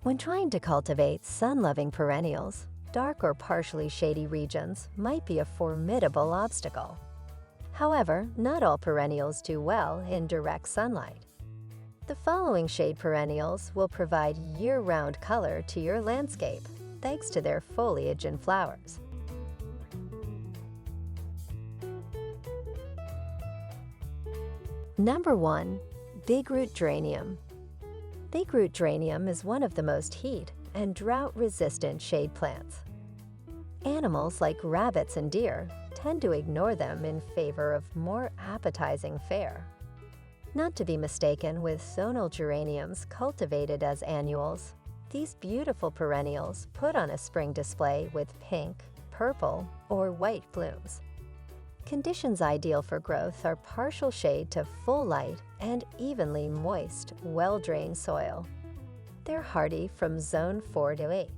When trying to cultivate sun-loving perennials, dark or partially shady regions might be a formidable obstacle. However, not all perennials do well in direct sunlight. The following shade perennials will provide year-round color to your landscape, thanks to their foliage and flowers. Number 1. Bigroot Geranium. Bigroot Geranium is one of the most heat and drought-resistant shade plants. Animals like rabbits and deer tend to ignore them in favor of more appetizing fare. Not to be mistaken with zonal geraniums cultivated as annuals, these beautiful perennials put on a spring display with pink, purple, or white blooms. Conditions ideal for growth are partial shade to full light and evenly moist, well-drained soil. They're hardy from zone 4 to 8.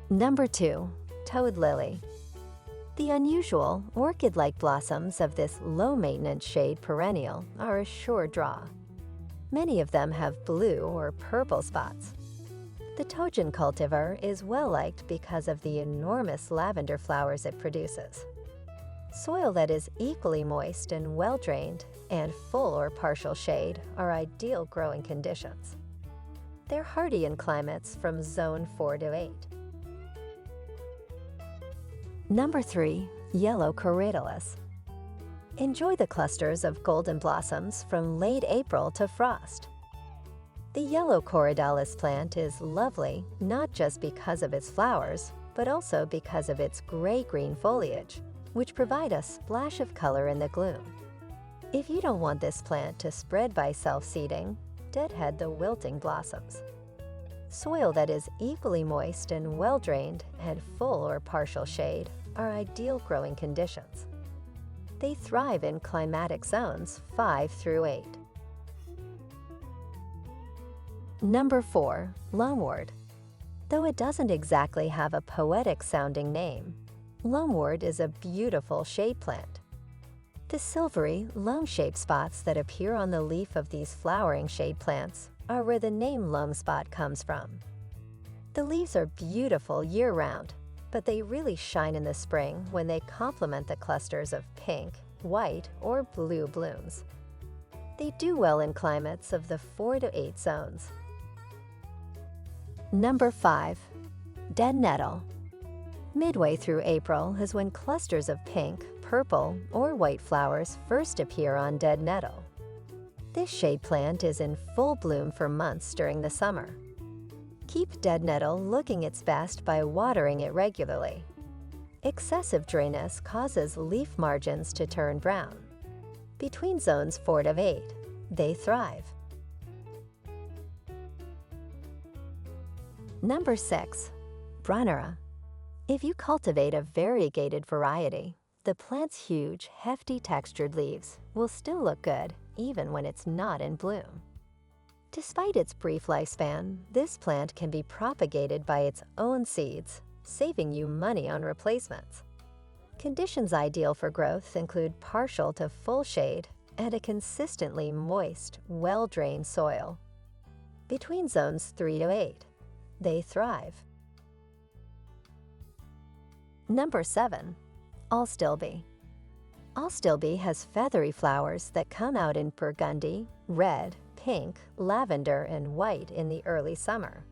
Number 2. Toad Lily. The unusual, orchid-like blossoms of this low-maintenance shade perennial are a sure draw. Many of them have blue or purple spots. The Tojan cultivar is well-liked because of the enormous lavender flowers it produces. Soil that is equally moist and well-drained and full or partial shade are ideal growing conditions. They're hardy in climates from zone 4 to 8. Number 3. Yellow Corydalis. Enjoy the clusters of golden blossoms from late April to frost. The yellow Corydalis plant is lovely not just because of its flowers, but also because of its gray-green foliage, which provide a splash of color in the gloom. If you don't want this plant to spread by self-seeding, deadhead the wilting blossoms. Soil that is equally moist and well-drained and full or partial shade are ideal growing conditions. They thrive in climatic zones 5 through 8. Number 4. Lungwort. Though it doesn't exactly have a poetic-sounding name, Lungwort is a beautiful shade plant. The silvery, lung-shaped spots that appear on the leaf of these flowering shade plants are where the name lung spot comes from. The leaves are beautiful year-round, but they really shine in the spring when they complement the clusters of pink, white, or blue blooms. They do well in climates of the 4 to 8 zones. Number 5. Deadnettle. Midway through April is when clusters of pink, purple, or white flowers first appear on deadnettle. This shade plant is in full bloom for months during the summer. Keep deadnettle looking its best by watering it regularly. Excessive dryness causes leaf margins to turn brown. Between zones 4 to 8, they thrive. Number 6. Brunnera. If you cultivate a variegated variety, the plant's huge, hefty textured leaves will still look good even when it's not in bloom. Despite its brief lifespan, this plant can be propagated by its own seeds, saving you money on replacements. Conditions ideal for growth include partial to full shade and a consistently moist, well-drained soil. Between zones 3 to 8, they thrive. Number 7. Astilbe. Astilbe has feathery flowers that come out in burgundy, red, pink, lavender, and white in the early summer.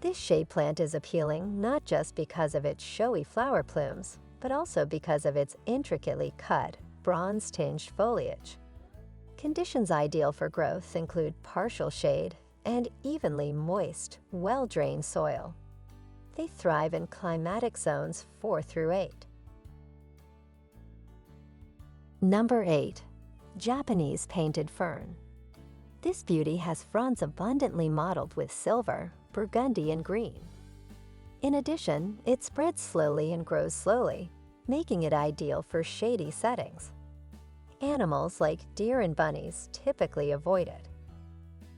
This shade plant is appealing not just because of its showy flower plumes, but also because of its intricately cut, bronze-tinged foliage. Conditions ideal for growth include partial shade and evenly moist, well-drained soil. They thrive in climatic zones 4 through 8. Number 8. Japanese Painted Fern. This beauty has fronds abundantly mottled with silver, burgundy, and green. In addition, it spreads slowly and grows slowly, making it ideal for shady settings. Animals like deer and bunnies typically avoid it.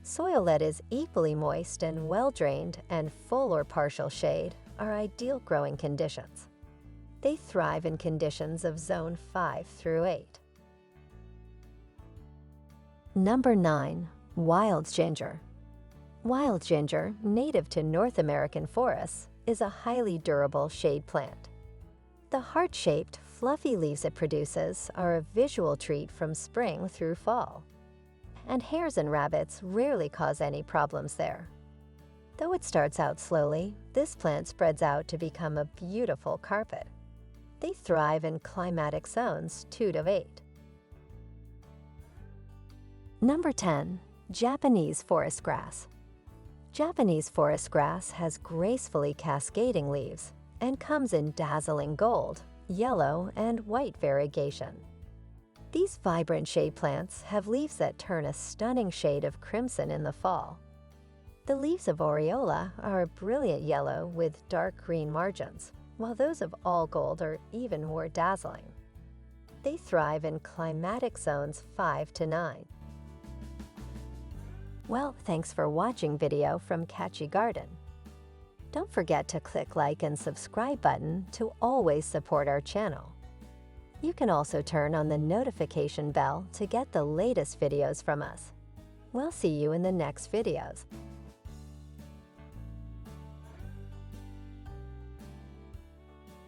Soil that is equally moist and well-drained and full or partial shade are ideal growing conditions. They thrive in conditions of zone 5 through 8. Number 9. Wild ginger. Wild ginger, native to North American forests, is a highly durable shade plant. The heart-shaped, fluffy leaves it produces are a visual treat from spring through fall. And hares and rabbits rarely cause any problems there. Though it starts out slowly, this plant spreads out to become a beautiful carpet. They thrive in climatic zones 2 to 8. Number 10. Japanese forest grass. Japanese forest grass has gracefully cascading leaves and comes in dazzling gold, yellow, and white variegation. These vibrant shade plants have leaves that turn a stunning shade of crimson in the fall. The leaves of aureola are a brilliant yellow with dark green margins, while those of all gold are even more dazzling. They thrive in climatic zones 5 to 9. Well, thanks for watching video from Catchy Garden. Don't forget to click like and subscribe button to always support our channel. You can also turn on the notification bell to get the latest videos from us. We'll see you in the next videos.